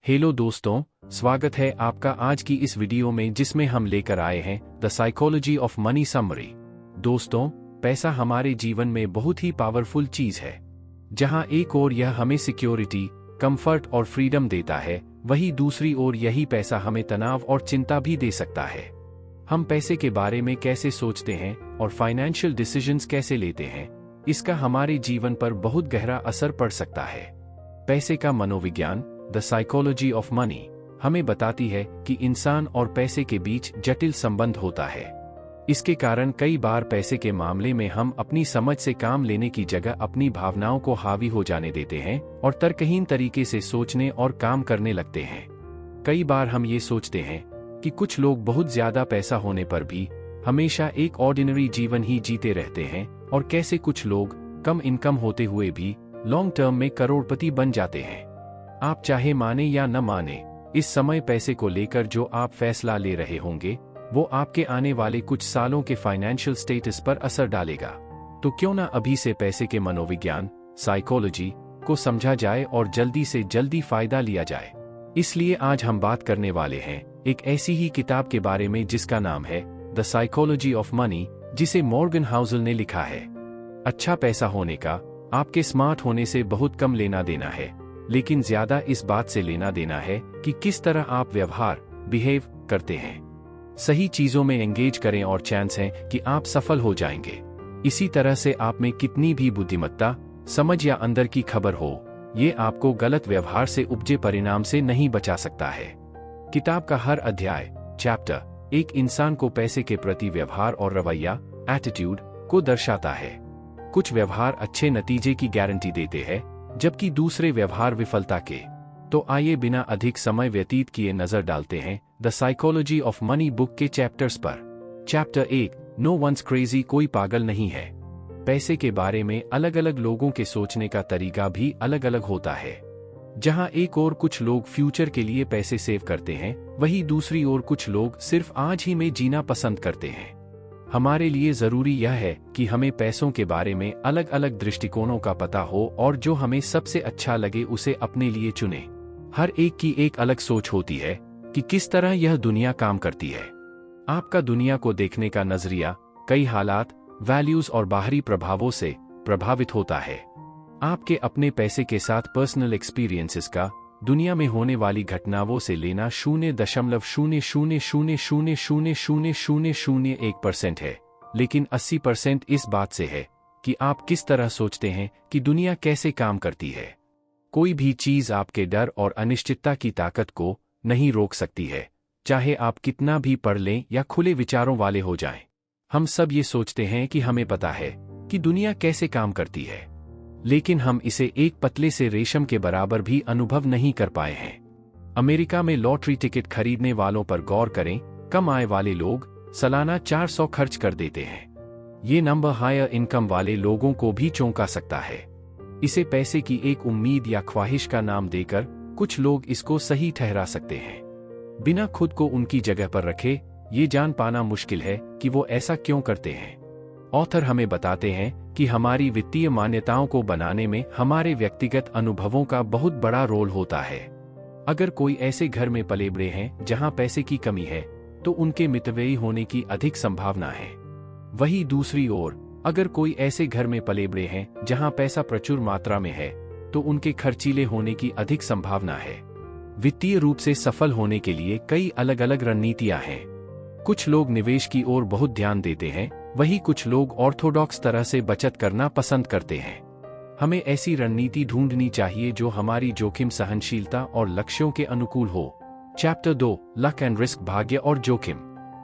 Hello दोस्तों, स्वागत है आपका आज की इस वीडियो में जिसमें हम लेकर आए हैं the psychology of money summary. दोस्तों, पैसा हमारे जीवन में बहुत ही पावरफुल चीज है। जहां एक ओर यह हमें सिक्योरिटी, कंफर्ट और फ्रीडम देता है, वहीं दूसरी ओर यही पैसा हमें तनाव और चिंता भी दे सकता है। हम पैसे के बारे में कैसे सोचते हैं और फाइनेंशियल डिसीजंस कैसे लेते हैं, इसका हमारे जीवन पर बहुत गहरा असर पड़ सकता है। पैसे का मनोविज्ञान द साइकोलॉजी ऑफ मनी हमें बताती है कि इंसान और पैसे के बीच जटिल संबंध होता है। इसके कारण कई बार पैसे के मामले में हम अपनी समझ से काम लेने की जगह अपनी भावनाओं को हावी हो जाने देते हैं और तर्कहीन तरीके से सोचने और काम करने लगते हैं। कई बार हम ये सोचते हैं कि कुछ लोग बहुत ज्यादा पैसा होने पर भी हमेशा एक ऑर्डिनरी जीवन ही जीते रहते हैं और कैसे कुछ लोग कम इनकम होते हुए भी लॉन्ग टर्म में करोड़पति बन जाते हैं। आप चाहे माने या न माने, इस समय पैसे को लेकर जो आप फैसला ले रहे होंगे वो आपके आने वाले कुछ सालों के फाइनेंशियल स्टेटस पर असर डालेगा। तो क्यों ना अभी से पैसे के मनोविज्ञान साइकोलॉजी को समझा जाए और जल्दी से जल्दी फायदा लिया जाए। इसलिए आज हम बात करने वाले हैं एक ऐसी ही किताब के बारे में जिसका नाम है द साइकोलॉजी ऑफ मनी, जिसे मॉर्गन हाउसल ने लिखा है। अच्छा पैसा होने का आपके स्मार्ट होने से बहुत कम लेना देना है, लेकिन ज्यादा इस बात से लेना देना है कि किस तरह आप बिहेव करते हैं। सही चीजों में एंगेज करें और चांस है कि आप सफल हो जाएंगे। इसी तरह से आप में कितनी भी बुद्धिमत्ता, समझ या अंदर की खबर हो, ये आपको गलत व्यवहार से उपजे परिणाम से नहीं बचा सकता है। किताब का हर अध्याय चैप्टर एक इंसान को पैसे के प्रति व्यवहार और रवैया एटीट्यूड को दर्शाता है। कुछ व्यवहार अच्छे नतीजे की गारंटी देते हैं, जबकि दूसरे व्यवहार विफलता के। तो आइए बिना अधिक समय व्यतीत किए नजर डालते हैं the psychology of money book के चैप्टर्स पर। चैप्टर 1 नो वंस क्रेजी, कोई पागल नहीं है। पैसे के बारे में अलग अलग लोगों के सोचने का तरीका भी अलग अलग होता है। जहां एक ओर कुछ लोग फ्यूचर के लिए पैसे सेव करते हैं, वहीं दूसरी ओर कुछ लोग सिर्फ आज ही में जीना पसंद करते हैं। हमारे लिए जरूरी यह है कि हमें पैसों के बारे में अलग अलग दृष्टिकोणों का पता हो और जो हमें सबसे अच्छा लगे उसे अपने लिए चुने। हर एक की एक अलग सोच होती है कि किस तरह यह दुनिया काम करती है। आपका दुनिया को देखने का नजरिया कई हालात, वैल्यूज और बाहरी प्रभावों से प्रभावित होता है। आपके अपने पैसे के साथ पर्सनल एक्सपीरियंसेस का दुनिया में होने वाली घटनाओं से लेना 0.0000000001% है, लेकिन 80% इस बात से है कि आप किस तरह सोचते हैं कि दुनिया कैसे काम करती है। कोई भी चीज आपके डर और अनिश्चितता की ताकत को नहीं रोक सकती है, चाहे आप कितना भी पढ़ लें या खुले विचारों वाले हो जाएं। हम सब ये सोचते हैं कि हमें पता है कि दुनिया कैसे काम करती है, लेकिन हम इसे एक पतले से रेशम के बराबर भी अनुभव नहीं कर पाए हैं। अमेरिका में लॉटरी टिकट खरीदने वालों पर गौर करें। कम आय वाले लोग सालाना 400 खर्च कर देते हैं। ये नंबर हायर इनकम वाले लोगों को भी चौंका सकता है। इसे पैसे की एक उम्मीद या ख्वाहिश का नाम देकर कुछ लोग इसको सही ठहरा सकते हैं। बिना खुद को उनकी जगह पर रखे ये जान पाना मुश्किल है कि वो ऐसा क्यों करते हैं। ऑथर हमें बताते हैं कि हमारी वित्तीय मान्यताओं को बनाने में हमारे व्यक्तिगत अनुभवों का बहुत बड़ा रोल होता है। अगर कोई ऐसे घर में पले बड़े हैं जहां पैसे की कमी है, तो उनके मितव्ययी होने की अधिक संभावना है। वहीं दूसरी ओर, अगर कोई ऐसे घर में पले बड़े हैं जहां पैसा प्रचुर मात्रा में है, तो उनके खर्चीले होने की अधिक संभावना है। वित्तीय रूप से सफल होने के लिए कई अलग अलग रणनीतियां हैं। कुछ लोग निवेश की ओर बहुत ध्यान देते हैं, वहीं कुछ लोग ऑर्थोडॉक्स तरह से बचत करना पसंद करते हैं। हमें ऐसी रणनीति ढूंढनी चाहिए जो हमारी जोखिम सहनशीलता और लक्ष्यों के अनुकूल हो। चैप्टर 2 लक एंड रिस्क, भाग्य और जोखिम।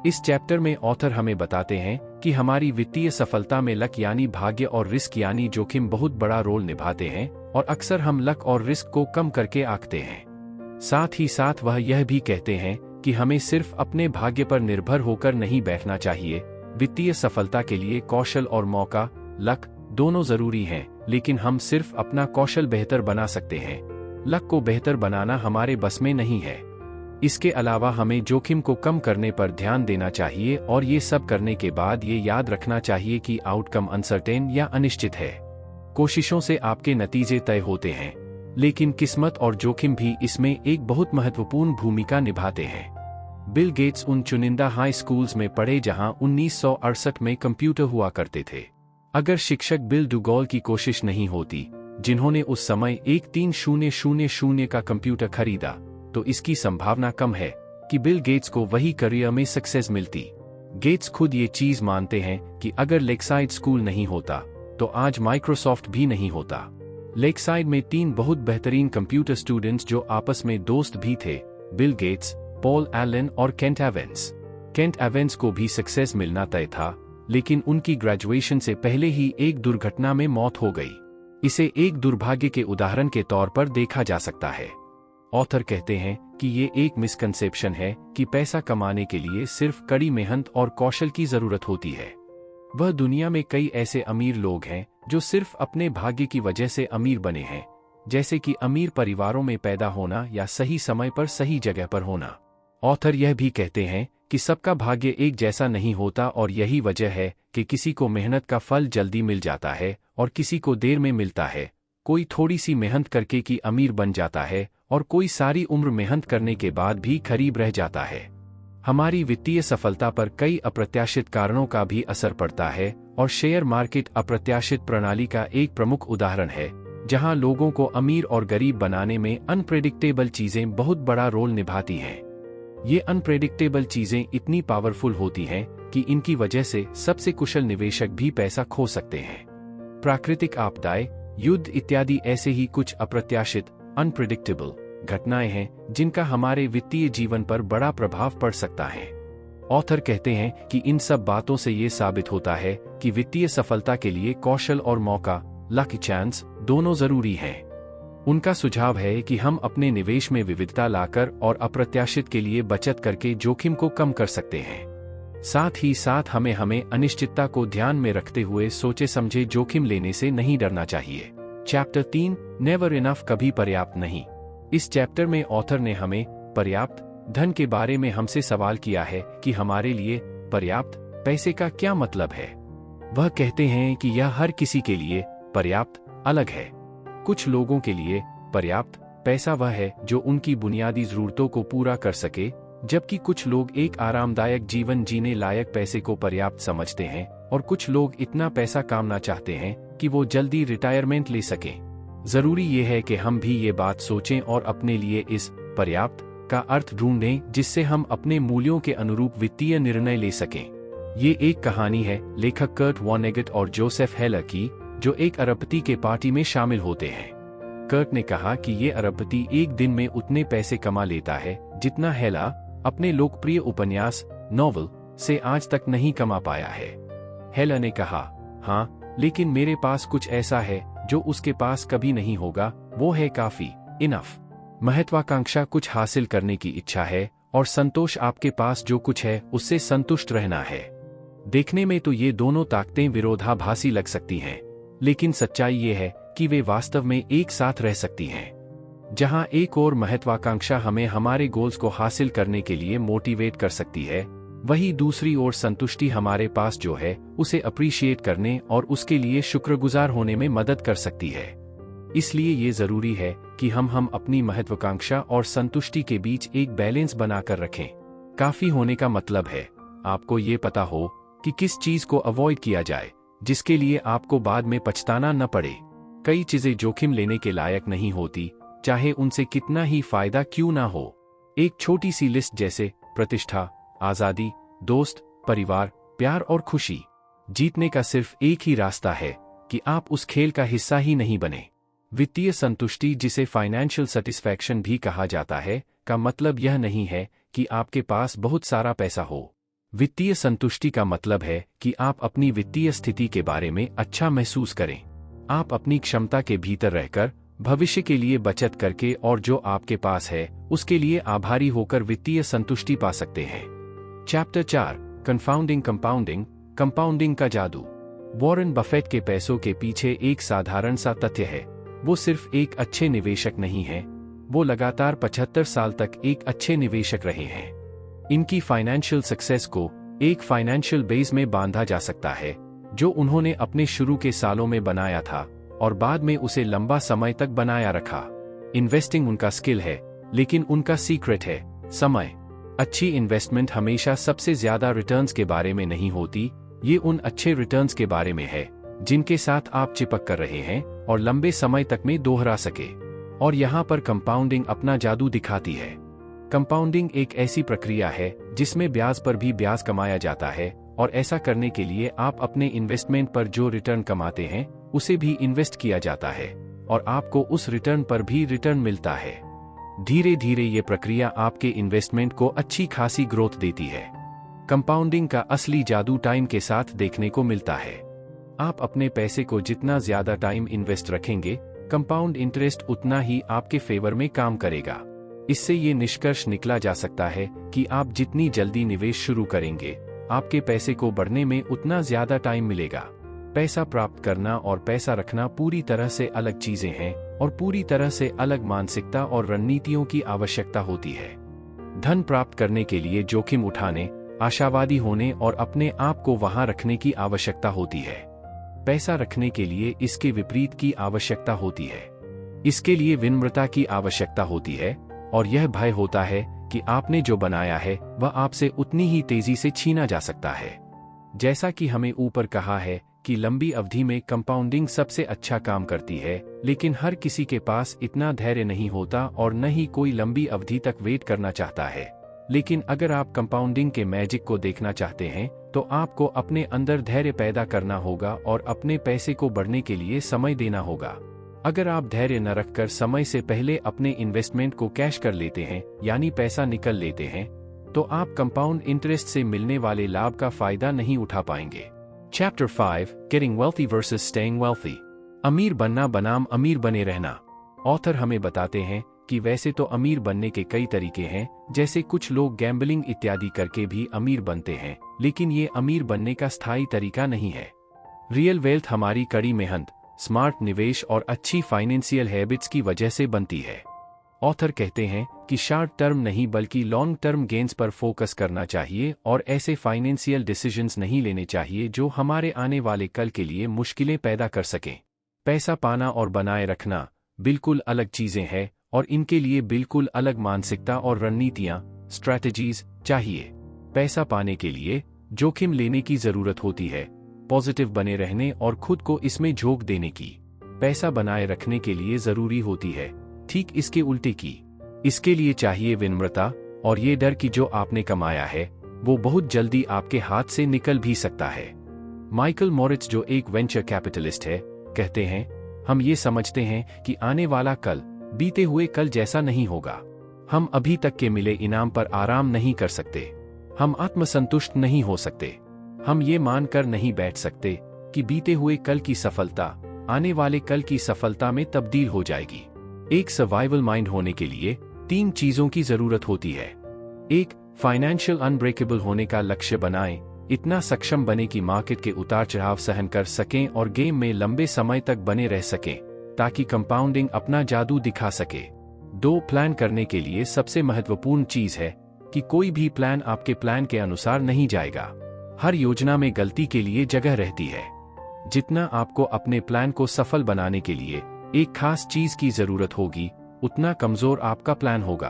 इस चैप्टर में ऑथर हमें बताते हैं कि हमारी वित्तीय सफलता में लक यानी भाग्य और रिस्क यानी जोखिम बहुत बड़ा रोल निभाते हैं, और अक्सर हम लक और रिस्क को कम करके आंकते हैं। साथ ही साथ वह यह भी कहते हैं कि हमें सिर्फ अपने भाग्य पर निर्भर होकर नहीं बैठना चाहिए। वित्तीय सफलता के लिए कौशल और मौका, लक दोनों जरूरी हैं, लेकिन हम सिर्फ अपना कौशल बेहतर बना सकते हैं। लक को बेहतर बनाना हमारे बस में नहीं है। इसके अलावा हमें जोखिम को कम करने पर ध्यान देना चाहिए, और ये सब करने के बाद ये याद रखना चाहिए कि आउटकम अनसर्टेन या अनिश्चित है। कोशिशों से आपके नतीजे तय होते हैं, लेकिन किस्मत और जोखिम भी इसमें एक बहुत महत्वपूर्ण भूमिका निभाते हैं। बिल गेट्स उन चुनिंदा हाई स्कूल्स में पढ़े जहां 1968 में कंप्यूटर हुआ करते थे। अगर शिक्षक बिल डुगॉल की कोशिश नहीं होती, जिन्होंने उस समय एक 3000 का कंप्यूटर खरीदा, तो इसकी संभावना कम है कि बिल गेट्स को वही करियर में सक्सेस मिलती। गेट्स खुद ये चीज मानते हैं कि अगर लेकसाइड स्कूल नहीं होता तो आज माइक्रोसॉफ्ट भी नहीं होता। लेकसाइड में 3 बहुत बेहतरीन कंप्यूटर स्टूडेंट्स जो आपस में दोस्त भी थे, बिल गेट्स, पॉल एलन और केंट एवेंस। केंट एवेंस को भी सक्सेस मिलना तय था, लेकिन उनकी ग्रेजुएशन से पहले ही एक दुर्घटना में मौत हो गई। इसे एक दुर्भाग्य के उदाहरण के तौर पर देखा जा सकता है। ऑथर कहते हैं कि ये एक मिसकंसेप्शन है कि पैसा कमाने के लिए सिर्फ कड़ी मेहनत और कौशल की जरूरत होती है। वह दुनिया में कई ऐसे अमीर लोग हैं जो सिर्फ अपने भाग्य की वजह से अमीर बने हैं, जैसे कि अमीर परिवारों में पैदा होना या सही समय पर सही जगह पर होना। ऑथर यह भी कहते हैं कि सबका भाग्य एक जैसा नहीं होता और यही वजह है कि किसी को मेहनत का फल जल्दी मिल जाता है और किसी को देर में मिलता है। कोई थोड़ी सी मेहनत करके की अमीर बन जाता है और कोई सारी उम्र मेहनत करने के बाद भी गरीब रह जाता है। हमारी वित्तीय सफलता पर कई अप्रत्याशित कारणों का भी असर पड़ता है और शेयर मार्केट अप्रत्याशित प्रणाली का एक प्रमुख उदाहरण है, जहां लोगों को अमीर और गरीब बनाने में अनप्रेडिक्टेबल चीजें बहुत बड़ा रोल निभाती हैं। ये अनप्रेडिक्टेबल चीजें इतनी पावरफुल होती हैं कि इनकी वजह से सबसे कुशल निवेशक भी पैसा खो सकते हैं। प्राकृतिक आपदाएं, युद्ध इत्यादि ऐसे ही कुछ अप्रत्याशित अनप्रेडिक्टेबल घटनाएं हैं जिनका हमारे वित्तीय जीवन पर बड़ा प्रभाव पड़ सकता है। ऑथर कहते हैं कि इन सब बातों से ये साबित होता है कि वित्तीय सफलता के लिए कौशल और मौका, लक चांस, दोनों जरूरी हैं। उनका सुझाव है कि हम अपने निवेश में विविधता लाकर और अप्रत्याशित के लिए बचत करके जोखिम को कम कर सकते हैं। साथ ही साथ हमें अनिश्चितता को ध्यान में रखते हुए सोचे समझे जोखिम लेने से नहीं डरना चाहिए। चैप्टर 3, नेवर इनफ, कभी पर्याप्त नहीं। इस चैप्टर में ऑथर ने हमें पर्याप्त धन के बारे में हमसे सवाल किया है कि हमारे लिए पर्याप्त पैसे का क्या मतलब है। वह कहते हैं कि यह हर किसी के लिए पर्याप्त अलग है। कुछ लोगों के लिए पर्याप्त पैसा वह है जो उनकी बुनियादी जरूरतों को पूरा कर सके, जबकि कुछ लोग एक आरामदायक जीवन जीने लायक पैसे को पर्याप्त समझते हैं और कुछ लोग इतना पैसा कमाना चाहते हैं कि वो जल्दी रिटायरमेंट ले सकें। जरूरी ये है कि हम भी ये बात सोचें और अपने लिए इस पर्याप्त का अर्थ ढूंढें, जिससे हम अपने मूल्यों के अनुरूप वित्तीय निर्णय ले सकें। ये एक कहानी है लेखक कर्ट वॉनेगट और जोसेफ हेलर की, जो एक अरबपति के पार्टी में शामिल होते हैं। कर्ट ने कहा कि ये अरबपति एक दिन में उतने पैसे कमा लेता है जितना हेला अपने लोकप्रिय उपन्यास नॉवल से आज तक नहीं कमा पाया है। हेला ने कहा, हाँ, लेकिन मेरे पास कुछ ऐसा है जो उसके पास कभी नहीं होगा, वो है काफी, इनफ। महत्वाकांक्षा कुछ हासिल करने की इच्छा है और संतोष आपके पास जो कुछ है उससे संतुष्ट रहना है। देखने में तो ये दोनों ताकतें विरोधाभासी लग सकती हैं, लेकिन सच्चाई ये है कि वे वास्तव में एक साथ रह सकती हैं। जहां एक और महत्वाकांक्षा हमें हमारे गोल्स को हासिल करने के लिए मोटिवेट कर सकती है, वही दूसरी ओर संतुष्टि हमारे पास जो है उसे अप्रिशिएट करने और उसके लिए शुक्रगुजार होने में मदद कर सकती है। इसलिए ये जरूरी है कि हम अपनी महत्वाकांक्षा और संतुष्टि के बीच एक बैलेंस बनाकर रखें। काफी होने का मतलब है आपको ये पता हो कि किस चीज को अवॉइड किया जाए, जिसके लिए आपको बाद में पछताना न पड़े। कई चीजें जोखिम लेने के लायक नहीं होती, चाहे उनसे कितना ही फायदा क्यों ना हो। एक छोटी सी लिस्ट जैसे प्रतिष्ठा, आजादी, दोस्त, परिवार, प्यार और खुशी। जीतने का सिर्फ एक ही रास्ता है कि आप उस खेल का हिस्सा ही नहीं बने। वित्तीय संतुष्टि, जिसे फाइनेंशियल सेटिस्फैक्शन भी कहा जाता है, का मतलब यह नहीं है कि आपके पास बहुत सारा पैसा हो। वित्तीय संतुष्टि का मतलब है कि आप अपनी वित्तीय स्थिति के बारे में अच्छा महसूस करें। आप अपनी क्षमता के भीतर रहकर भविष्य के लिए बचत करके और जो आपके पास है उसके लिए आभारी होकर वित्तीय संतुष्टि पा सकते हैं। चैप्टर 4, कंफाउंडिंग कंपाउंडिंग, कंपाउंडिंग का जादू। वॉरेन बफेट के पैसों के पीछे एक साधारण सा तथ्य है, वो सिर्फ एक अच्छे निवेशक नहीं हैं, वो लगातार 75 साल तक एक अच्छे निवेशक रहे हैं। इनकी फाइनेंशियल सक्सेस को एक फाइनेंशियल बेस में बांधा जा सकता है जो उन्होंने अपने शुरू के सालों में बनाया था और बाद में उसे लंबा समय तक बनाया रखा। इन्वेस्टिंग उनका स्किल है, लेकिन उनका सीक्रेट है समय। अच्छी इन्वेस्टमेंट हमेशा सबसे ज्यादा रिटर्न्स के बारे में नहीं होती, ये उन अच्छे रिटर्न्स के बारे में है जिनके साथ आप चिपक कर रहे हैं और लंबे समय तक में दोहरा सके। और यहाँ पर कंपाउंडिंग अपना जादू दिखाती है। कंपाउंडिंग एक ऐसी प्रक्रिया है जिसमें ब्याज पर भी ब्याज कमाया जाता है, और ऐसा करने के लिए आप अपने इन्वेस्टमेंट पर जो रिटर्न कमाते हैं उसे भी इन्वेस्ट किया जाता है, और आपको उस रिटर्न पर भी रिटर्न मिलता है। धीरे धीरे ये प्रक्रिया आपके इन्वेस्टमेंट को अच्छी खासी ग्रोथ देती है। कंपाउंडिंग का असली जादू टाइम के साथ देखने को मिलता है। आप अपने पैसे को जितना ज्यादा टाइम इन्वेस्ट रखेंगे, कंपाउंड इंटरेस्ट उतना ही आपके फेवर में काम करेगा। इससे ये निष्कर्ष निकला जा सकता है कि आप जितनी जल्दी निवेश शुरू करेंगे, आपके पैसे को बढ़ने में उतना ज्यादा टाइम मिलेगा। पैसा प्राप्त करना और पैसा रखना पूरी तरह से अलग चीजें हैं, और पूरी तरह से अलग मानसिकता और रणनीतियों की आवश्यकता होती है। धन प्राप्त करने के लिए जोखिम उठाने, आशावादी होने और अपने आप को वहां रखने की आवश्यकता होती है। पैसा रखने के लिए इसके विपरीत की आवश्यकता होती है। इसके लिए विनम्रता की आवश्यकता होती है, और यह भय होता है कि आपने जो बनाया है वह आपसे उतनी ही तेजी से छीना जा सकता है। जैसा कि हमें ऊपर कहा है कि लंबी अवधि में कंपाउंडिंग सबसे अच्छा काम करती है, लेकिन हर किसी के पास इतना धैर्य नहीं होता और न ही कोई लंबी अवधि तक वेट करना चाहता है। लेकिन अगर आप कंपाउंडिंग के मैजिक को देखना चाहते हैं, तो आपको अपने अंदर धैर्य पैदा करना होगा और अपने पैसे को बढ़ने के लिए समय देना होगा। अगर आप धैर्य न रखकर समय से पहले अपने इन्वेस्टमेंट को कैश कर लेते हैं, यानी पैसा निकल लेते हैं, तो आप कंपाउंड इंटरेस्ट से मिलने वाले लाभ का फायदा नहीं उठा पाएंगे। Chapter 5 getting wealthy versus staying wealthy. अमीर बनना बनाम अमीर बने रहना। ऑथर हमें बताते हैं कि वैसे तो अमीर बनने के कई तरीके हैं, जैसे कुछ लोग गैम्बलिंग इत्यादि करके भी अमीर बनते हैं, लेकिन ये अमीर बनने का स्थायी तरीका नहीं है। रियल वेल्थ हमारी कड़ी मेहनत, स्मार्ट निवेश और अच्छी फाइनेंशियल हैबिट्स की वजह से बनती है। ऑथर कहते हैं कि शॉर्ट टर्म नहीं बल्कि लॉन्ग टर्म गेन्स पर फोकस करना चाहिए, और ऐसे फाइनेंशियल डिसीजंस नहीं लेने चाहिए जो हमारे आने वाले कल के लिए मुश्किलें पैदा कर सकें। पैसा पाना और बनाए रखना बिल्कुल अलग चीजें हैं, और इनके लिए बिल्कुल अलग मानसिकता और रणनीतियां, स्ट्रैटेजीज चाहिए। पैसा पाने के लिए जोखिम लेने की जरूरत होती है, पॉजिटिव बने रहने और खुद को इसमें झोंक देने की। पैसा बनाए रखने के लिए जरूरी होती है ठीक इसके उल्टे की। इसके लिए चाहिए विनम्रता और ये डर कि जो आपने कमाया है वो बहुत जल्दी आपके हाथ से निकल भी सकता है। माइकल मोरिट्ज, जो एक वेंचर कैपिटलिस्ट है, कहते हैं, हम ये समझते हैं कि आने वाला कल बीते हुए कल जैसा नहीं होगा। हम अभी तक के मिले इनाम पर आराम नहीं कर सकते। हम आत्मसंतुष्ट नहीं हो सकते। हम ये मानकर नहीं बैठ सकते कि बीते हुए कल की सफलता आने वाले कल की सफलता में तब्दील हो जाएगी। एक सर्वाइवल माइंड होने के लिए 3 चीजों की जरूरत होती है। 1, फाइनेंशियल अनब्रेकेबल होने का लक्ष्य बनाएं, इतना सक्षम बने कि मार्केट के उतार चढ़ाव सहन कर सकें और गेम में लंबे समय तक बने रह सकें, ताकि कंपाउंडिंग अपना जादू दिखा सके। 2, प्लान करने के लिए सबसे महत्वपूर्ण चीज है कि कोई भी प्लान आपके प्लान के अनुसार नहीं जाएगा। हर योजना में गलती के लिए जगह रहती है। जितना आपको अपने प्लान को सफल बनाने के लिए एक खास चीज की जरूरत होगी, उतना कमजोर आपका प्लान होगा।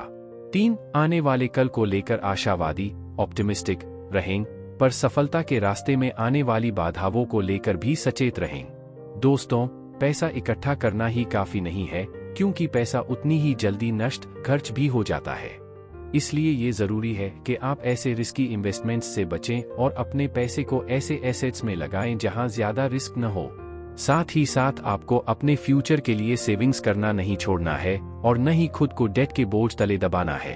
3, आने वाले कल को लेकर आशावादी, ऑप्टिमिस्टिक रहें, पर सफलता के रास्ते में आने वाली बाधाओं को लेकर भी सचेत रहें। दोस्तों, पैसा इकट्ठा करना ही काफी नहीं है, क्योंकि पैसा उतनी ही जल्दी नष्ट खर्च भी हो जाता है। इसलिए ये जरूरी है कि आप ऐसे रिस्की इन्वेस्टमेंट्स से बचें और अपने पैसे को ऐसे एसेट्स में लगाएं जहां ज्यादा रिस्क न हो। साथ ही साथ आपको अपने फ्यूचर के लिए सेविंग्स करना नहीं छोड़ना है और न ही खुद को डेट के बोझ तले दबाना है।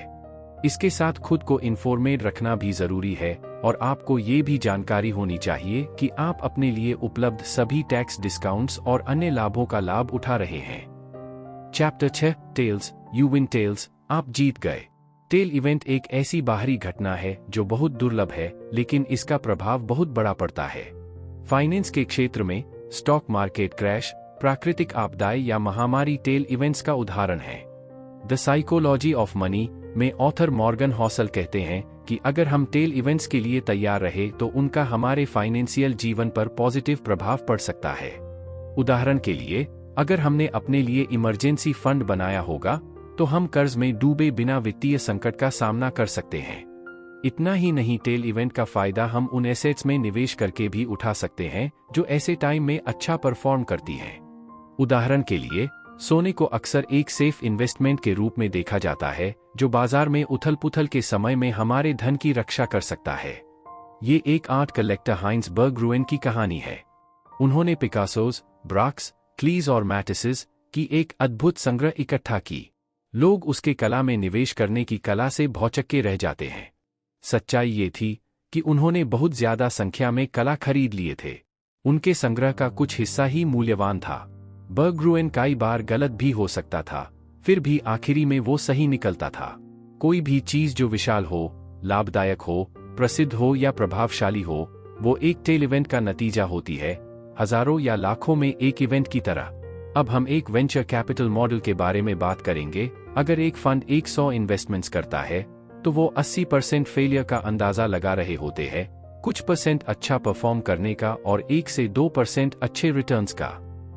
इसके साथ खुद को इन्फॉर्मेड रखना भी जरूरी है, और आपको ये भी जानकारी होनी चाहिए कि आप अपने लिए उपलब्ध सभी टैक्स डिस्काउंट्स और अन्य लाभों का लाभ उठा रहे हैं। Chapter 6 tails, you win tails, आप जीत गए। टेल इवेंट एक ऐसी बाहरी घटना है जो बहुत दुर्लभ है, लेकिन इसका प्रभाव बहुत बड़ा पड़ता है। फाइनेंस के क्षेत्र में स्टॉक मार्केट क्रैश, प्राकृतिक आपदाएं या महामारी टेल इवेंट्स का उदाहरण है। द साइकोलॉजी ऑफ मनी में ऑथर मॉर्गन हॉसल कहते हैं कि अगर हम टेल इवेंट्स के लिए तैयार रहे तो उनका हमारे फाइनेंशियल जीवन पर पॉजिटिव प्रभाव पड़ सकता है। उदाहरण के लिए, अगर हमने अपने लिए इमरजेंसी फंड बनाया होगा तो हम कर्ज में डूबे बिना वित्तीय संकट का सामना कर सकते हैं। इतना ही नहीं, टेल इवेंट का फायदा हम उन एसेट्स में निवेश करके भी उठा सकते हैं जो ऐसे टाइम में अच्छा परफॉर्म करती हैं। उदाहरण के लिए, सोने को अक्सर एक सेफ इन्वेस्टमेंट के रूप में देखा जाता है जो बाजार में उथल-पुथल के समय में हमारे धन की रक्षा कर सकता है। ये एक आर्ट कलेक्टर हाइंस बर्गग्रुएन की कहानी है। उन्होंने पिकासोस, ब्राक्स, क्लीज और मैटिसेस की एक अद्भुत संग्रह इकट्ठा की। लोग उसके कला में निवेश करने की कला से भौचक्के रह जाते हैं। सच्चाई ये थी कि उन्होंने बहुत ज्यादा संख्या में कला खरीद लिए थे। उनके संग्रह का कुछ हिस्सा ही मूल्यवान था। बर्गग्रुएन कई बार गलत भी हो सकता था, फिर भी आखिरी में वो सही निकलता था। कोई भी चीज जो विशाल हो, लाभदायक हो, प्रसिद्ध हो या प्रभावशाली हो, वो एक टेल इवेंट का नतीजा होती है, हजारों या लाखों में एक इवेंट की तरह। अब हम एक वेंचर कैपिटल मॉडल के बारे में बात करेंगे। अगर एक फंड 100 इन्वेस्टमेंट्स करता है तो वो 80% फेलियर का अंदाजा लगा रहे होते हैं, कुछ परसेंट अच्छा परफॉर्म करने का और 1 से 2% अच्छे रिटर्न्स का।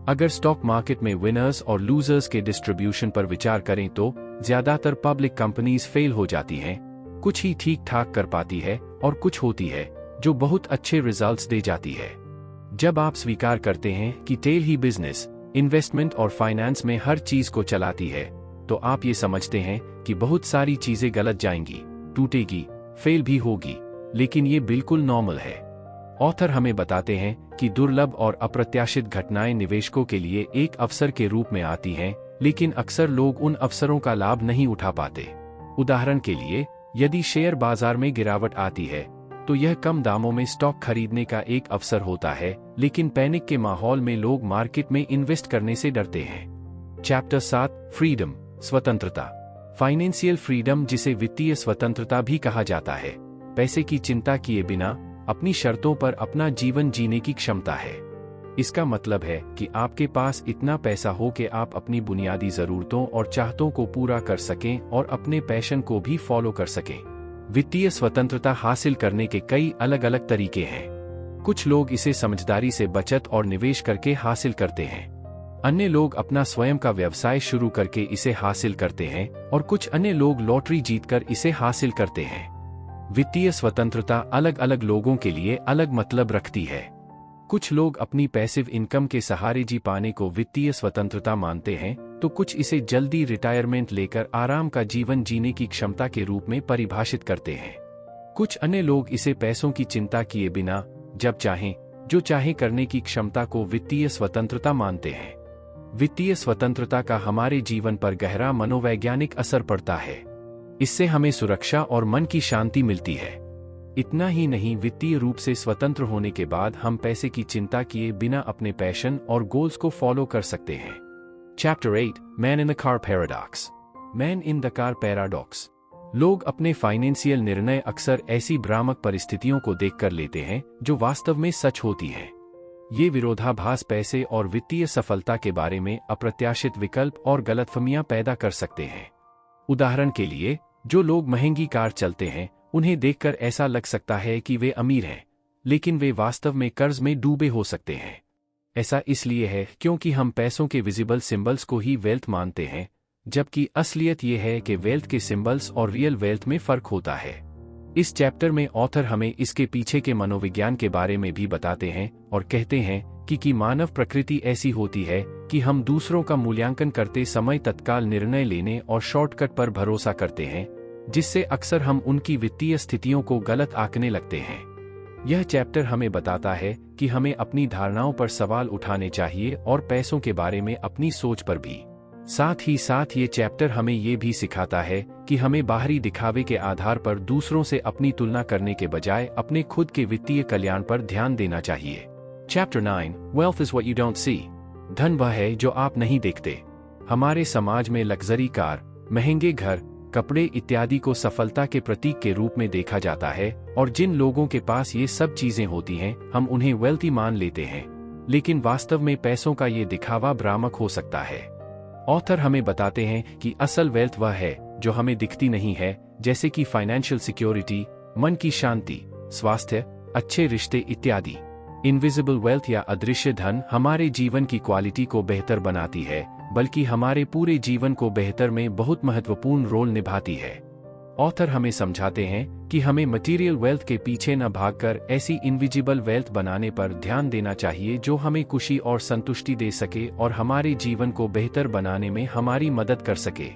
अगर स्टॉक मार्केट में विनर्स और लूजर्स के डिस्ट्रीब्यूशन पर विचार करें तो ज्यादातर पब्लिक कंपनीज फेल हो जाती हैं, कुछ ही ठीक ठाक कर पाती है और कुछ होती है जो बहुत अच्छे रिजल्ट्स दे जाती है। जब आप स्वीकार करते हैं कि टेल ही बिजनेस, इन्वेस्टमेंट और फाइनेंस में हर चीज को चलाती है, तो आप ये समझते हैं कि बहुत सारी चीजें गलत जाएंगी, टूटेगी, फेल भी होगी, लेकिन ये बिल्कुल नॉर्मल है। ऑथर हमें बताते हैं कि दुर्लभ और अप्रत्याशित घटनाएं निवेशकों के लिए एक अवसर के रूप में आती हैं, लेकिन अक्सर लोग उन अवसरों का लाभ नहीं उठा पाते। उदाहरण के लिए, यदि शेयर बाजार में गिरावट आती है तो यह कम दामों में स्टॉक खरीदने का एक अवसर होता है, लेकिन पैनिक के माहौल में लोग मार्केट में इन्वेस्ट करने से डरते हैं। चैप्टर 7, फ्रीडम, स्वतंत्रता। फाइनेंशियल फ्रीडम, जिसे वित्तीय स्वतंत्रता भी कहा जाता है, पैसे की चिंता किए बिना अपनी शर्तों पर अपना जीवन जीने की क्षमता है। इसका मतलब है कि आपके पास इतना पैसा हो कि आप अपनी बुनियादी जरूरतों और चाहतों को पूरा कर सकें और अपने पैशन को भी फॉलो कर सकें। वित्तीय स्वतंत्रता हासिल करने के कई अलग अलग तरीके हैं। कुछ लोग इसे समझदारी से बचत और निवेश करके हासिल करते हैं। अन्य लोग अपना स्वयं का व्यवसाय शुरू करके इसे हासिल करते हैं और कुछ अन्य लोग लॉटरी जीतकर इसे हासिल करते हैं। वित्तीय स्वतंत्रता अलग अलग लोगों के लिए अलग मतलब रखती है। कुछ लोग अपनी पैसिव इनकम के सहारे जी पाने को वित्तीय स्वतंत्रता मानते हैं, तो कुछ इसे जल्दी रिटायरमेंट लेकर आराम का जीवन जीने की क्षमता के रूप में परिभाषित करते हैं। कुछ अन्य लोग इसे पैसों की चिंता किए बिना जब चाहें जो चाहे करने की क्षमता को वित्तीय स्वतंत्रता मानते हैं। वित्तीय स्वतंत्रता का हमारे जीवन पर गहरा मनोवैज्ञानिक असर पड़ता है। इससे हमें सुरक्षा और मन की शांति मिलती है। इतना ही नहीं, वित्तीय रूप से स्वतंत्र होने के बाद हम पैसे की चिंता किए बिना अपने पैशन और गोल्स को फॉलो कर सकते हैं। Chapter 8, man in the car paradox. Man in the car paradox. लोग अपने फाइनेंशियल निर्णय अक्सर ऐसी भ्रामक परिस्थितियों को देखकर लेते हैं जो वास्तव में सच होती हैं। ये विरोधाभास पैसे और वित्तीय सफलता के बारे में अप्रत्याशित विकल्प और गलतफहमियां पैदा कर सकते हैं। उदाहरण के लिए, जो लोग महंगी कार चलते हैं उन्हें देखकर ऐसा लग सकता है कि वे अमीर हैं, लेकिन वे वास्तव में कर्ज में डूबे हो सकते हैं। ऐसा इसलिए है क्योंकि हम पैसों के विजिबल सिंबल्स को ही वेल्थ मानते हैं, जबकि असलियत यह है कि वेल्थ के सिंबल्स और रियल वेल्थ में फर्क होता है। इस चैप्टर में ऑथर हमें इसके पीछे के मनोविज्ञान के बारे में भी बताते हैं और कहते हैं कि मानव प्रकृति ऐसी होती है कि हम दूसरों का मूल्यांकन करते समय तत्काल निर्णय लेने और शॉर्टकट पर भरोसा करते हैं, जिससे अक्सर हम उनकी वित्तीय स्थितियों को गलत आंकने लगते हैं। यह चैप्टर हमें बताता है कि हमें अपनी धारणाओं पर सवाल उठाने चाहिए और पैसों के बारे में अपनी सोच पर भी। साथ ही साथ ये चैप्टर हमें ये भी सिखाता है कि हमें बाहरी दिखावे के आधार पर दूसरों से अपनी तुलना करने के बजाय अपने खुद के वित्तीय कल्याण पर ध्यान देना चाहिए। Chapter 9, wealth is what you don't see. धन वह है जो आप नहीं देखते। हमारे समाज में लग्जरी कार, महंगे घर, कपड़े इत्यादि को सफलता के प्रतीक के रूप में देखा जाता है, और जिन लोगों के पास ये सब चीजें होती हैं हम उन्हें वेल्थी मान लेते हैं, लेकिन वास्तव में पैसों का ये दिखावा भ्रामक हो सकता है। ऑथर हमें बताते हैं कि असल वेल्थ वह है जो हमें दिखती नहीं है, जैसे कि फाइनेंशियल सिक्योरिटी, मन की शांति, स्वास्थ्य, अच्छे रिश्ते इत्यादि। इनविजिबल वेल्थ या अदृश्य धन हमारे जीवन की क्वालिटी को बेहतर बनाती है, बल्कि हमारे पूरे जीवन को बेहतर में बहुत महत्वपूर्ण रोल निभाती है। ऑथर हमें समझाते हैं कि हमें मटेरियल वेल्थ के पीछे न भागकर ऐसी इनविजिबल वेल्थ बनाने पर ध्यान देना चाहिए जो हमें खुशी और संतुष्टि दे सके और हमारे जीवन को बेहतर बनाने में हमारी मदद कर सके।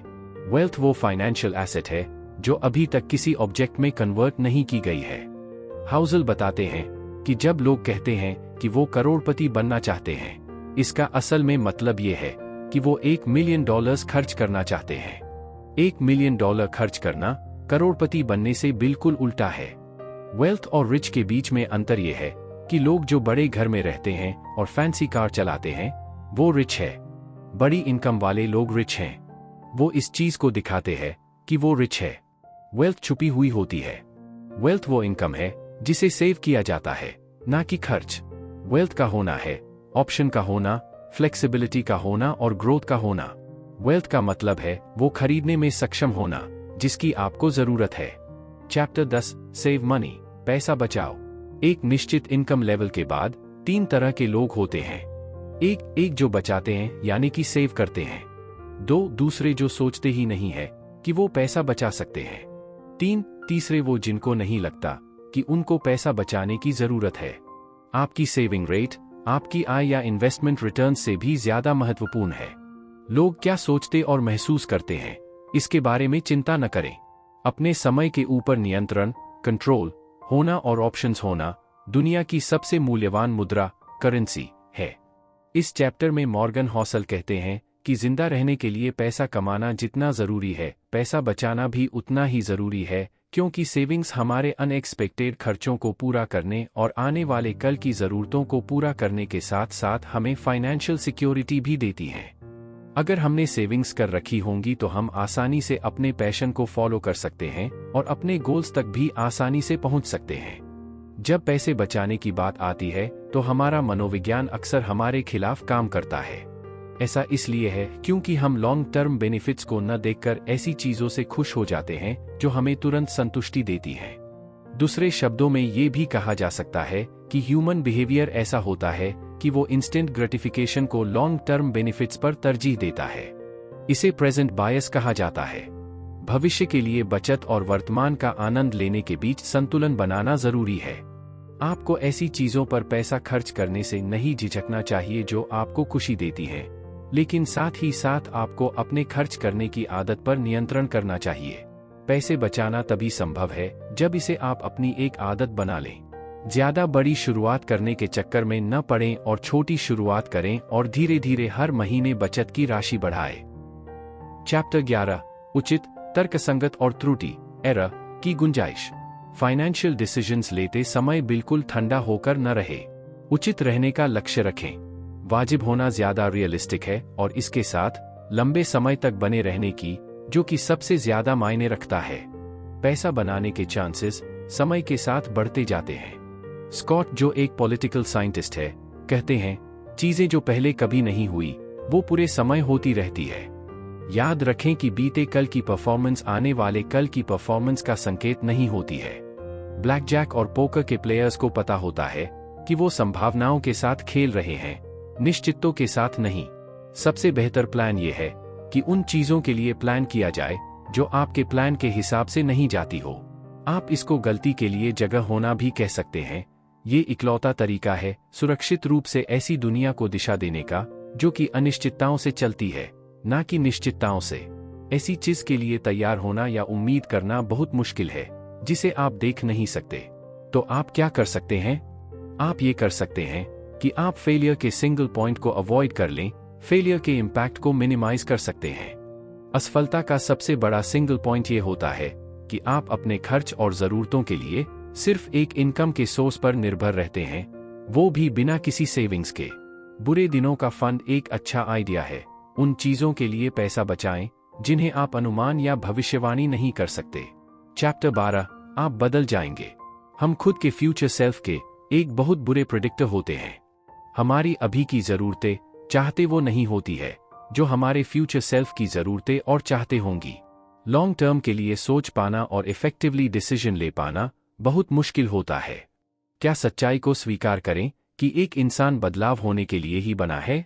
वेल्थ वो फाइनेंशियल एसेट है जो अभी तक किसी ऑब्जेक्ट में कन्वर्ट नहीं की गई है। हाउसल बताते हैं कि जब लोग कहते हैं कि वो करोड़पति बनना चाहते हैं, इसका असल में मतलब ये है कि वो $1 मिलियन खर्च करना चाहते हैं। $1 मिलियन खर्च करना करोड़पति बनने से बिल्कुल उल्टा है। वेल्थ और रिच के बीच में अंतर यह है कि लोग जो बड़े घर में रहते हैं और फैंसी कार चलाते हैं, वो रिच है। बड़ी इनकम वाले लोग रिच हैं। वो इस चीज को दिखाते हैं कि वो रिच है। वेल्थ छुपी हुई होती है। वेल्थ वो इनकम है जिसे सेव किया जाता है, ना कि खर्च। वेल्थ का होना है ऑप्शन का होना, फ्लेक्सिबिलिटी का होना और ग्रोथ का होना। वेल्थ का मतलब है वो खरीदने में सक्षम होना जिसकी आपको जरूरत है। चैप्टर 10 सेव मनी, पैसा बचाओ। एक निश्चित इनकम लेवल के बाद 3 तरह के लोग होते हैं। एक जो बचाते हैं यानी कि सेव करते हैं। 2 दूसरे जो सोचते ही नहीं है कि वो पैसा बचा सकते हैं। 3 तीसरे वो जिनको नहीं लगता कि उनको पैसा बचाने की जरूरत है। आपकी सेविंग रेट आपकी आय या इन्वेस्टमेंट रिटर्न से भी ज्यादा महत्वपूर्ण है। लोग क्या सोचते और महसूस करते हैं, इसके बारे में चिंता न करें। अपने समय के ऊपर नियंत्रण, कंट्रोल होना और ऑप्शंस होना दुनिया की सबसे मूल्यवान मुद्रा, करेंसी है। इस चैप्टर में मॉर्गन हॉसल कहते हैं कि जिंदा रहने के लिए पैसा कमाना जितना जरूरी है, पैसा बचाना भी उतना ही जरूरी है, क्योंकि सेविंग्स हमारे अनएक्सपेक्टेड खर्चों को पूरा करने और आने वाले कल की जरूरतों को पूरा करने के साथ साथ हमें फाइनेंशियल सिक्योरिटी भी देती हैं। अगर हमने सेविंग्स कर रखी होंगी तो हम आसानी से अपने पैशन को फॉलो कर सकते हैं और अपने गोल्स तक भी आसानी से पहुंच सकते हैं। जब पैसे बचाने की बात आती है तो हमारा मनोविज्ञान अक्सर हमारे खिलाफ काम करता है। ऐसा इसलिए है क्योंकि हम लॉन्ग टर्म बेनिफिट्स को न देखकर ऐसी चीजों से खुश हो जाते हैं जो हमें तुरंत संतुष्टि देती हैं। दूसरे शब्दों में ये भी कहा जा सकता है कि ह्यूमन बिहेवियर ऐसा होता है कि वो इंस्टेंट ग्रेटिफिकेशन को लॉन्ग टर्म बेनिफिट्स पर तरजीह देता है। इसे प्रेजेंट बायस कहा जाता है। भविष्य के लिए बचत और वर्तमान का आनंद लेने के बीच संतुलन बनाना जरूरी है। आपको ऐसी चीजों पर पैसा खर्च करने से नहीं झिझकना चाहिए जो आपको खुशी देती हैं, लेकिन साथ ही साथ आपको अपने खर्च करने की आदत पर नियंत्रण करना चाहिए। पैसे बचाना तभी संभव है जब इसे आप अपनी एक आदत बना लें। ज्यादा बड़ी शुरुआत करने के चक्कर में न पड़ें और छोटी शुरुआत करें और धीरे धीरे हर महीने बचत की राशि बढ़ाएं। चैप्टर 11 उचित, तर्कसंगत और त्रुटि एरर की गुंजाइश। फाइनेंशियल डिसीजंस लेते समय बिल्कुल ठंडा होकर न रहे। उचित रहने का लक्ष्य रखें। वाजिब होना ज्यादा रियलिस्टिक है और इसके साथ लंबे समय तक बने रहने की, जो कि सबसे ज्यादा मायने रखता है। पैसा बनाने के चांसेस समय के साथ बढ़ते जाते हैं। स्कॉट, जो एक पॉलिटिकल साइंटिस्ट है, कहते हैं चीजें जो पहले कभी नहीं हुई वो पूरे समय होती रहती है। याद रखें कि बीते कल की परफॉर्मेंस आने वाले कल की परफॉर्मेंस का संकेत नहीं होती है। ब्लैक जैक और पोकर के प्लेयर्स को पता होता है कि वो संभावनाओं के साथ खेल रहे हैं, निश्चितों के साथ नहीं। सबसे बेहतर प्लान ये है कि उन चीजों के लिए प्लान किया जाए जो आपके प्लान के हिसाब से नहीं जाती हो। आप इसको गलती के लिए जगह होना भी कह सकते हैं। ये इकलौता तरीका है सुरक्षित रूप से ऐसी दुनिया को दिशा देने का जो कि अनिश्चितताओं से चलती है, ना कि निश्चितताओं से। ऐसी चीज के लिए तैयार होना या उम्मीद करना बहुत मुश्किल है जिसे आप देख नहीं सकते। तो आप क्या कर सकते हैं? आप ये कर सकते हैं कि आप फेलियर के सिंगल पॉइंट को अवॉइड कर लें, फेलियर के इम्पैक्ट को मिनिमाइज कर सकते हैं। असफलता का सबसे बड़ा सिंगल पॉइंट ये होता है कि आप अपने खर्च और जरूरतों के लिए सिर्फ एक इनकम के सोर्स पर निर्भर रहते हैं, वो भी बिना किसी सेविंग्स के। बुरे दिनों का फंड एक अच्छा आइडिया है। उन चीजों के लिए पैसा बचाएं जिन्हें आप अनुमान या भविष्यवाणी नहीं कर सकते। चैप्टर 12 आप बदल जाएंगे। हम खुद के फ्यूचर सेल्फ के एक बहुत बुरे प्रेडिक्टर होते हैं। हमारी अभी की जरूरतें चाहते वो नहीं होती है जो हमारे फ्यूचर सेल्फ की जरूरतें और चाहते होंगी। लॉन्ग टर्म के लिए सोच पाना और इफेक्टिवली डिसीजन ले पाना बहुत मुश्किल होता है। क्या सच्चाई को स्वीकार करें कि एक इंसान बदलाव होने के लिए ही बना है।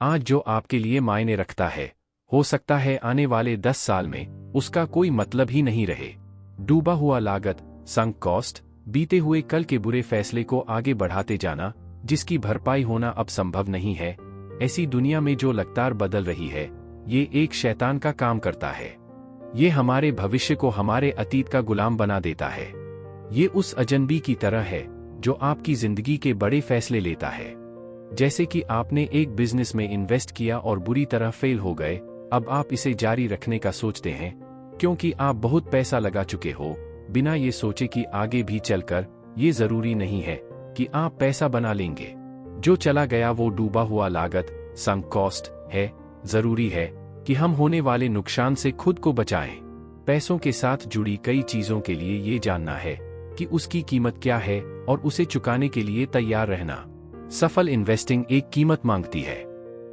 आज जो आपके लिए मायने रखता है, हो सकता है आने वाले 10 साल में उसका कोई मतलब ही नहीं रहे। डूबा हुआ लागत, संक कॉस्ट, बीते हुए कल के बुरे फैसले को आगे बढ़ाते जाना, जिसकी भरपाई होना अब संभव नहीं है। ऐसी दुनिया में जो लगातार बदल रही है, ये एक शैतान का काम करता है। ये हमारे भविष्य को हमारे अतीत का गुलाम बना देता है। ये उस अजनबी की तरह है जो आपकी जिंदगी के बड़े फैसले लेता है। जैसे कि आपने एक बिजनेस में इन्वेस्ट किया और बुरी तरह फेल हो गए, अब आप इसे जारी रखने का सोचते हैं क्योंकि आप बहुत पैसा लगा चुके हो, बिना ये सोचे कि आगे भी चलकर ये जरूरी नहीं है कि आप पैसा बना लेंगे। जो चला गया वो डूबा हुआ लागत, संक कॉस्ट है। जरूरी है कि हम होने वाले नुकसान से खुद को बचाएं। पैसों के साथ जुड़ी कई चीजों के लिए ये जानना है कि उसकी कीमत क्या है और उसे चुकाने के लिए तैयार रहना। सफल इन्वेस्टिंग एक कीमत मांगती है,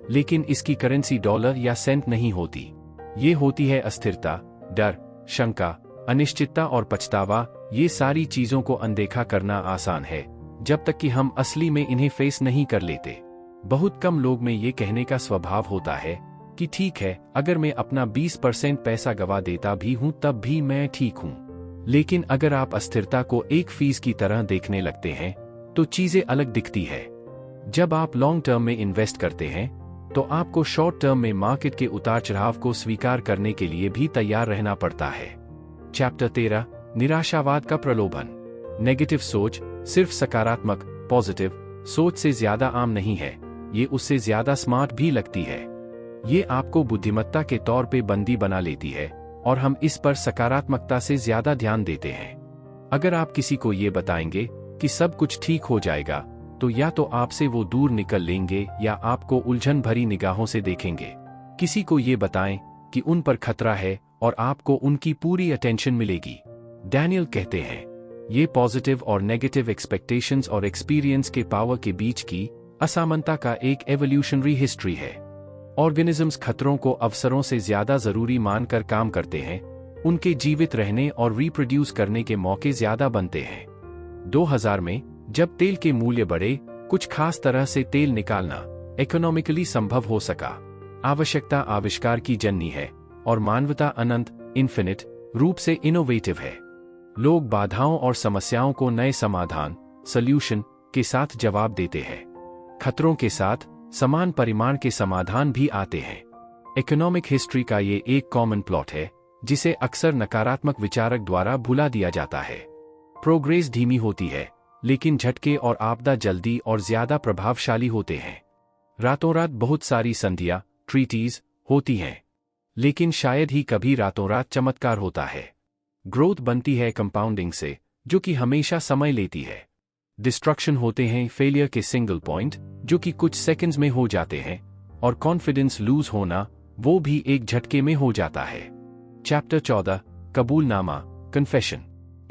लेकिन इसकी करेंसी डॉलर या सेंट नहीं होती। ये होती है अस्थिरता, डर, शंका, अनिश्चितता और पछतावा। ये सारी चीजों को अनदेखा करना आसान है जब तक कि हम असली में इन्हें फेस नहीं कर लेते। बहुत कम लोग में ये कहने का स्वभाव होता है कि ठीक है, अगर मैं अपना 20% पैसा गवा देता भी हूं तब भी मैं ठीक हूं। लेकिन अगर आप अस्थिरता को एक फीस की तरह देखने लगते हैं तो चीजें अलग दिखती है। जब आप लॉन्ग टर्म में इन्वेस्ट करते हैं तो आपको शॉर्ट टर्म में मार्केट के उतार चढ़ाव को स्वीकार करने के लिए भी तैयार रहना पड़ता है। चैप्टर 13, निराशावाद का प्रलोभन। नेगेटिव सोच सिर्फ सकारात्मक, पॉजिटिव सोच से ज्यादा आम नहीं है, ये उससे ज्यादा स्मार्ट भी लगती है। ये आपको बुद्धिमत्ता के तौर पे बंदी बना लेती है और हम इस पर सकारात्मकता से ज्यादा ध्यान देते हैं। अगर आप किसी को ये बताएंगे कि सब कुछ ठीक हो जाएगा, तो या तो आपसे वो दूर निकल लेंगे या आपको उलझन भरी निगाहों से देखेंगे। किसी को ये बताएं कि उन पर खतरा है और आपको उनकी पूरी अटेंशन मिलेगी। डैनियल कहते हैं, ये पॉजिटिव और नेगेटिव एक्सपेक्टेशंस और एक्सपीरियंस के पावर के बीच की असमानता का एक एवोल्यूशनरी हिस्ट्री है। ऑर्गेनिजम्स खतरों को अवसरों से ज्यादा जरूरी मानकर काम करते हैं, उनके जीवित रहने और रिप्रोड्यूस करने के मौके ज्यादा बनते हैं। 2000 में जब तेल के मूल्य बढ़े, कुछ खास तरह से तेल निकालना इकोनॉमिकली संभव हो सका। आवश्यकता आविष्कार की जननी है और मानवता अनंत, इन्फिनिट रूप से इनोवेटिव है। लोग बाधाओं और समस्याओं को नए समाधान, सॉल्यूशन के साथ जवाब देते हैं। खतरों के साथ समान परिमाण के समाधान भी आते हैं। इकोनॉमिक हिस्ट्री का ये एक कॉमन प्लॉट है जिसे अक्सर नकारात्मक विचारक द्वारा भुला दिया जाता है। प्रोग्रेस धीमी होती है, लेकिन झटके और आपदा जल्दी और ज्यादा प्रभावशाली होते हैं। रातों रात बहुत सारी संधियां, ट्रीटीज होती हैं, लेकिन शायद ही कभी रातों रात चमत्कार होता है। ग्रोथ बनती है कंपाउंडिंग से, जो कि हमेशा समय लेती है। डिस्ट्रक्शन होते हैं फेलियर के सिंगल पॉइंट, जो कि कुछ सेकंड्स में हो जाते हैं, और कॉन्फिडेंस लूज होना, वो भी एक झटके में हो जाता है। चैप्टर 14, कबूलनामा, कन्फेशन।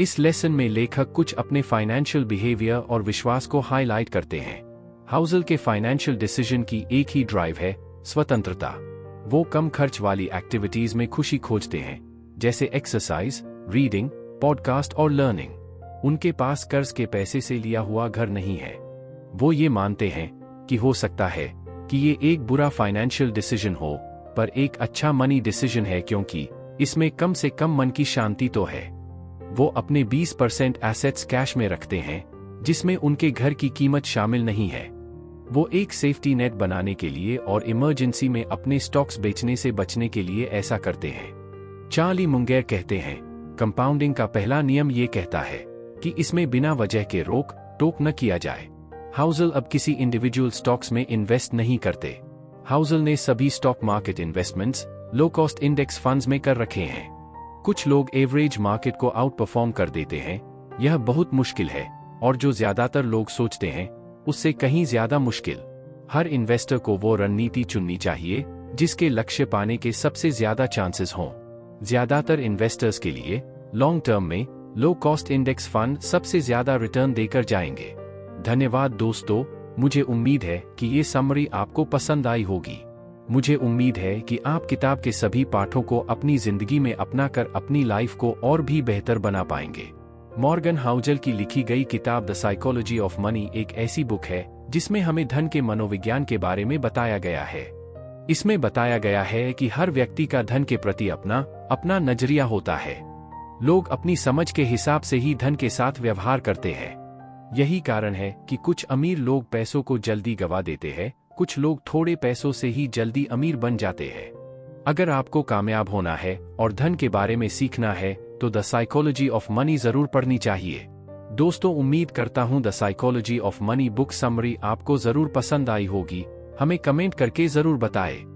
इस लेसन में लेखक कुछ अपने फाइनेंशियल बिहेवियर और विश्वास को हाईलाइट करते हैं। हाउसल के फाइनेंशियल डिसीजन की एक ही ड्राइव है, स्वतंत्रता। वो कम खर्च वाली एक्टिविटीज में खुशी खोजते हैं, जैसे एक्सरसाइज, रीडिंग, पॉडकास्ट और लर्निंग। उनके पास कर्ज के पैसे से लिया हुआ घर नहीं है। वो ये मानते हैं कि हो सकता है कि ये एक बुरा फाइनेंशियल डिसीजन हो, पर एक अच्छा मनी डिसीजन है क्योंकि इसमें कम से कम मन की शांति तो है। वो अपने 20% एसेट्स कैश में रखते हैं, जिसमें उनके घर की कीमत शामिल नहीं है। वो एक सेफ्टी नेट बनाने के लिए और इमरजेंसी में अपने स्टॉक्स बेचने से बचने के लिए ऐसा करते हैं। चार्ली मुंगेर कहते हैं, कंपाउंडिंग का पहला नियम ये कहता है कि इसमें बिना वजह के रोक टोक न किया जाए। हाउसल अब किसी इंडिविजुअल स्टॉक्स में इन्वेस्ट नहीं करते। हाउसल ने सभी stock market investments low cost index funds में कर रखे हैं। कुछ लोग एवरेज मार्केट को आउट परफॉर्म कर देते हैं, यह बहुत मुश्किल है, और जो ज्यादातर लोग सोचते हैं उससे कहीं ज्यादा मुश्किल। हर इन्वेस्टर को वो रणनीति चुननी चाहिए जिसके लक्ष्य पाने के सबसे ज्यादा चांसेस हों। ज्यादातर इन्वेस्टर्स के लिए लॉन्ग टर्म में लो कॉस्ट इंडेक्स फंड सबसे ज्यादा रिटर्न देकर जाएंगे। धन्यवाद दोस्तों, मुझे उम्मीद है कि ये समरी आपको पसंद आई होगी। मुझे उम्मीद है कि आप किताब के सभी पाठों को अपनी जिंदगी में अपनाकर अपनी लाइफ को और भी बेहतर बना पाएंगे। मॉर्गन हाउजल की लिखी गई किताब द साइकोलॉजी ऑफ मनी एक ऐसी बुक है जिसमें हमें धन के मनोविज्ञान के बारे में बताया गया है। इसमें बताया गया है कि हर व्यक्ति का धन के प्रति अपना नजरिया होता है। लोग अपनी समझ के हिसाब से ही धन के साथ व्यवहार करते हैं। यही कारण है कि कुछ अमीर लोग पैसों को जल्दी गवा देते हैं, कुछ लोग थोड़े पैसों से ही जल्दी अमीर बन जाते हैं। अगर आपको कामयाब होना है और धन के बारे में सीखना है तो द साइकोलॉजी ऑफ मनी जरूर पढ़नी चाहिए। दोस्तों, उम्मीद करता हूं the psychology of money book summary आपको जरूर पसंद आई होगी। हमें कमेंट करके जरूर बताएं।